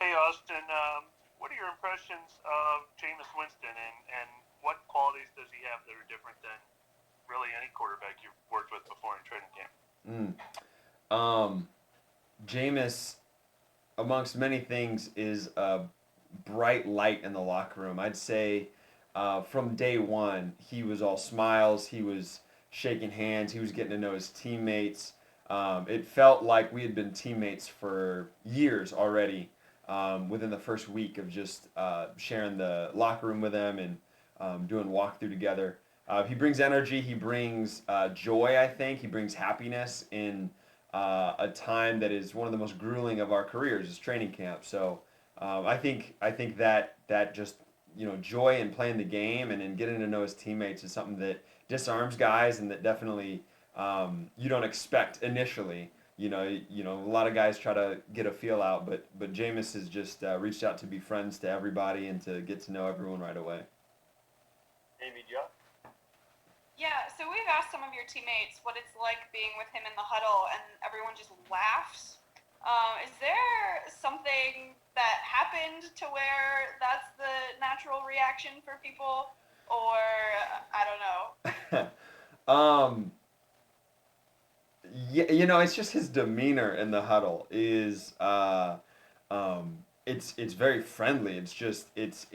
Hey, Austin, what are your impressions of Jameis Winston, and what qualities does he have that are different than really any quarterback you've worked with before in training camp? Mm. Um, Jameis, amongst many things, is a bright light in the locker room. I'd say from day one, he was all smiles. He was shaking hands. He was getting to know his teammates. It felt like we had been teammates for years already. Within the first week of just sharing the locker room with him and doing walkthrough together, he brings energy. He brings joy. I think he brings happiness in a time that is one of the most grueling of our careers, is training camp. So I think that just joy in playing the game and in getting to know his teammates is something that disarms guys and that definitely you don't expect initially. A lot of guys try to get a feel out, but Jameis has just reached out to be friends to everybody and to get to know everyone right away. Amy Joe? Yeah, so we've asked some of your teammates what it's like being with him in the huddle, and everyone just laughs. Is there something that happened to where that's the natural reaction for people? Or, I don't know. um, yeah, it's just his demeanor in the huddle is it's very friendly. It's just it's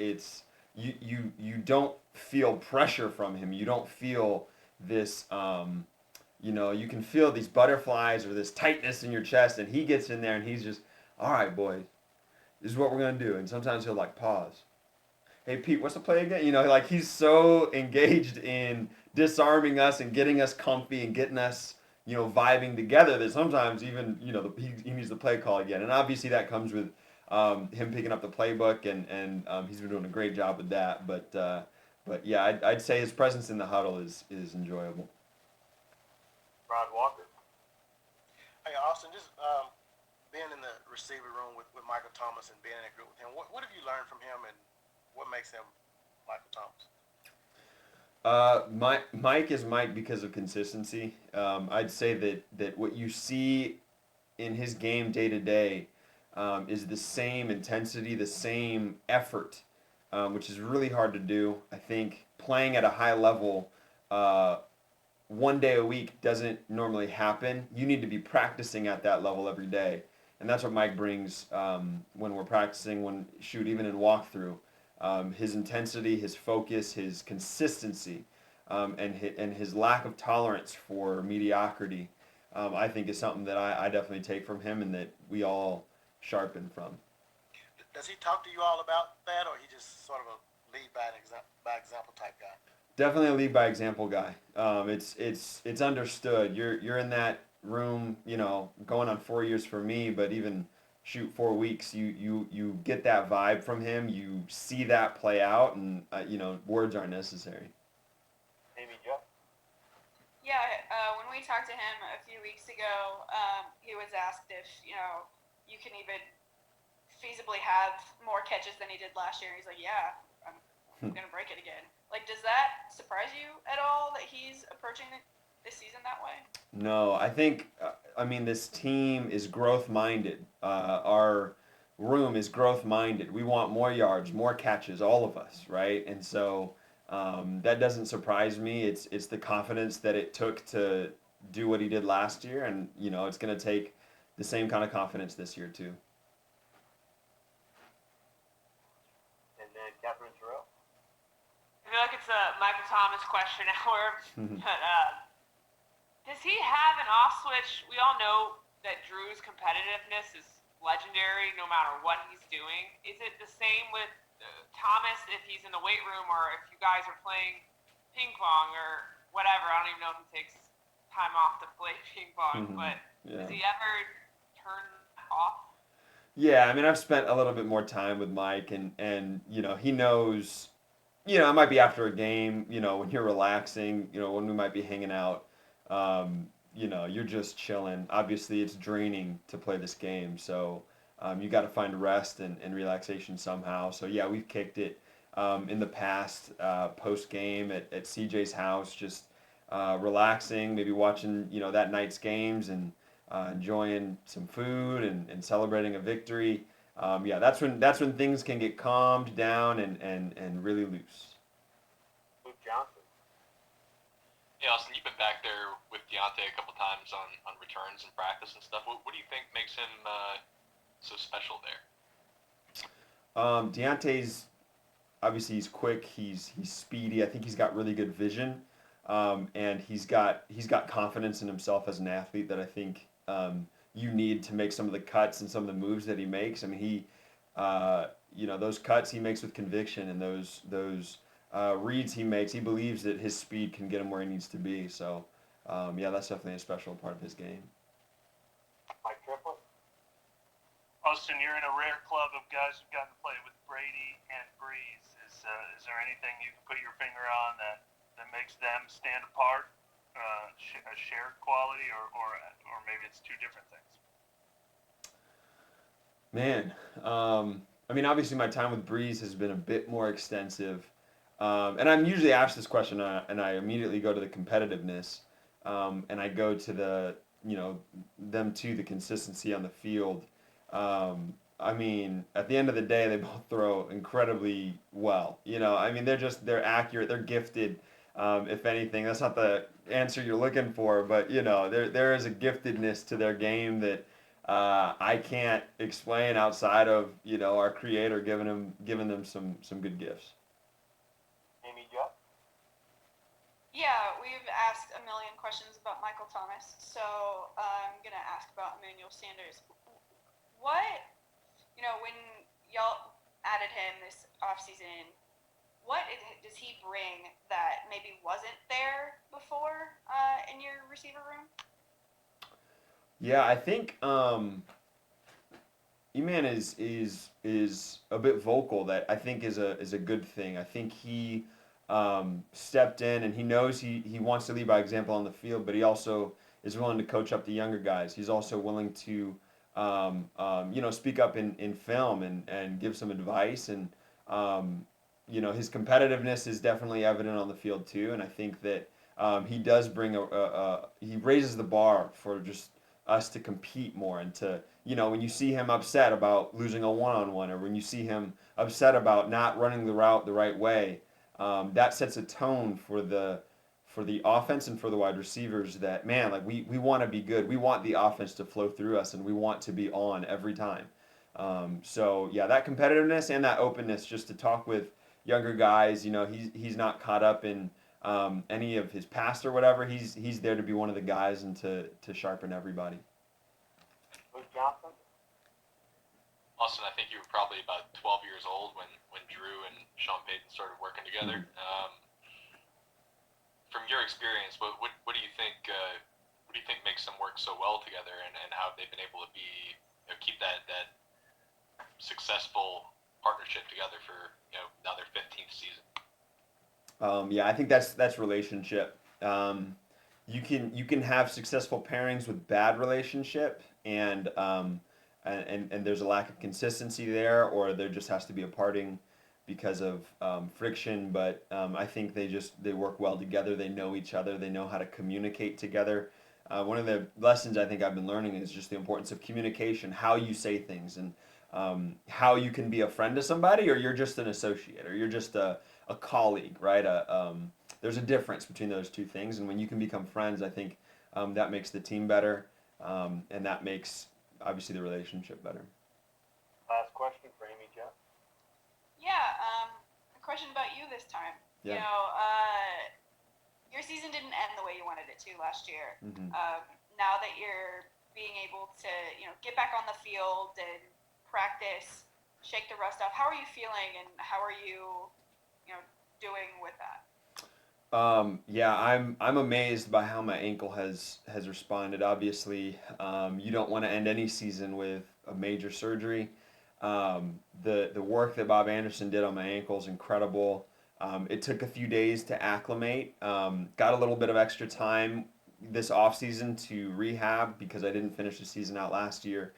you don't feel pressure from him. You don't feel this you can feel these butterflies or this tightness in your chest, and he gets in there and he's just, all right, boys, this is what we're gonna do. And sometimes he'll like pause. Hey Pete, what's the play again? Like he's so engaged in disarming us and getting us comfy and getting us vibing together that sometimes even he needs the play call again. And obviously that comes with him picking up the playbook, and he's been doing a great job with that. But yeah, I'd say his presence in the huddle is enjoyable. Rod Walker? Hey, Austin, just being in the receiver room with Michael Thomas and being in a group with him, what have you learned from him and what makes him Michael Thomas? Mike is Mike because of consistency. I'd say that what you see in his game day to day is the same intensity, the same effort, which is really hard to do. I think playing at a high level uh, one day a week doesn't normally happen. You need to be practicing at that level every day, and that's what Mike brings when we're practicing. When shoot, even in walkthrough, his intensity, his focus, his consistency, and his lack of tolerance for mediocrity, I think is something that I definitely take from him and that we all sharpen from. Does he talk to you all about that, or he just sort of a lead by example type guy? Definitely a lead by example guy. It's understood. You're in that room, going on 4 years for me, but even shoot 4 weeks, you get that vibe from him. You see that play out, and words aren't necessary. Amy Joe? Yeah, when we talked to him a few weeks ago, he was asked if, you can even feasibly have more catches than he did last year. He's like, yeah, I'm going to break it again. Like, does that surprise you at all that he's approaching this season that way? No, I think I mean this team is growth minded. Our room is growth minded. We want more yards, more catches, all of us, right? And so that doesn't surprise me. It's the confidence that it took to do what he did last year, and it's going to take the same kind of confidence this year too. And then Catherine Terrell? I feel like it's a Michael Thomas question hour, but does he have an off switch? We all know that Drew's competitiveness is legendary no matter what he's doing. Is it the same with Thomas if he's in the weight room or if you guys are playing ping pong or whatever? I don't even know if he takes time off to play ping pong, but Yeah. does he ever turn off? Yeah, I mean, I've spent a little bit more time with Mike, and he knows. It might be after a game. When you're relaxing. When we might be hanging out. You're just chilling. Obviously, it's draining to play this game, so you got to find rest and relaxation somehow. So yeah, we've kicked it in the past post game at CJ's house, just relaxing, maybe watching that night's games and enjoying some food and celebrating a victory. yeah, that's when things can get calmed down and really loose. Luke Johnson. Yeah, Austin, you've been back there with Deonte a couple times on returns and practice and stuff. What do you think makes him so special there? Deontay's obviously he's quick, he's speedy. I think he's got really good vision, and he's got confidence in himself as an athlete that I think you need to make some of the cuts and some of the moves that he makes. I mean, those cuts he makes with conviction and those reads he makes, he believes that his speed can get him where he needs to be. So, yeah, that's definitely a special part of his game. Mike Triplett. Austin, you're in a rare club of guys who've gotten to play with Brady and Brees. Is there anything you can put your finger on that makes them stand apart? A shared quality, or maybe it's two different things? Man, I mean, obviously my time with Breeze has been a bit more extensive, and I'm usually asked this question, and I immediately go to the competitiveness, and I go to the the consistency on the field. I mean, at the end of the day, they both throw incredibly well. I mean, they're accurate, they're gifted. If anything, that's not the answer you're looking for, but there is a giftedness to their game that I can't explain outside of our creator giving them some good gifts. Amy Judd. Yeah, we've asked a million questions about Michael Thomas, so I'm gonna ask about Emmanuel Sanders. What, when y'all added him this offseason, what does he bring that maybe wasn't there before in your receiver room? Yeah, I think E-Man is a bit vocal. That I think is a good thing. I think he stepped in and he knows he wants to lead by example on the field, but he also is willing to coach up the younger guys. He's also willing to speak up in film and give some advice, and his competitiveness is definitely evident on the field too. And I think that he does bring he raises the bar for just us to compete more, and to when you see him upset about losing a one-on-one, or when you see him upset about not running the route the right way, that sets a tone for the offense and for the wide receivers that, man, like we want to be good. We want the offense to flow through us, and we want to be on every time. So yeah, that competitiveness and that openness just to talk with younger guys. He's not caught up in any of his past or whatever. He's there to be one of the guys and to sharpen everybody. Luke Johnson. Austin, I think you were probably about 12 years old when Drew and Sean Payton started working together. Mm-hmm. From your experience, what do you think? What do you think makes them work so well together, and how they've been able to keep that successful partnership together for now their 15th season? Yeah, I think that's relationship. You can have successful pairings with bad relationship, and there's a lack of consistency there, or there just has to be a parting because of friction. But I think they work well together. They know each other. They know how to communicate together. One of the lessons I think I've been learning is just the importance of communication, how you say things, and how you can be a friend to somebody, or you're just an associate, or you're just a colleague, right? There's a difference between those two things, and when you can become friends, I think that makes the team better, and that makes obviously the relationship better. Last question for Amy Judd. Yeah, a question about you this time. Yeah. Your season didn't end the way you wanted it to last year. Mm-hmm. Now that you're being able to, get back on the field and practice, shake the rust off, how are you feeling, and how are you, doing with that? Yeah, I'm amazed by how my ankle has responded. Obviously, you don't want to end any season with a major surgery. The work that Bob Anderson did on my ankle is incredible. It took a few days to acclimate. Got a little bit of extra time this off season to rehab because I didn't finish the season out last year.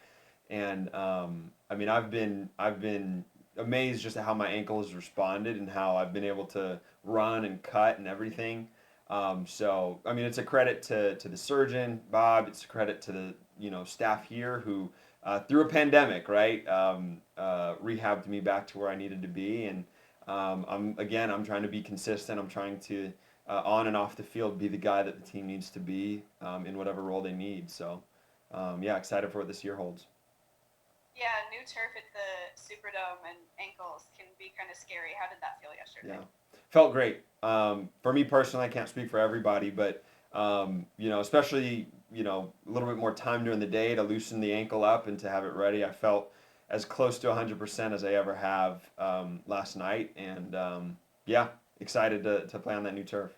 And I mean, I've been amazed just at how my ankle has responded and how I've been able to run and cut and everything. So I mean, it's a credit to the surgeon, Bob. It's a credit to the staff here who through a pandemic, right? Rehabbed me back to where I needed to be, and I'm trying to be consistent. I'm trying to on and off the field be the guy that the team needs to be in whatever role they need. So yeah, excited for what this year holds. Yeah, new turf at the Superdome and ankles can be kind of scary. How did that feel yesterday? Yeah, felt great. For me personally, I can't speak for everybody, but especially a little bit more time during the day to loosen the ankle up and to have it ready. I felt as close to 100% as I ever have last night, and yeah, excited to play on that new turf.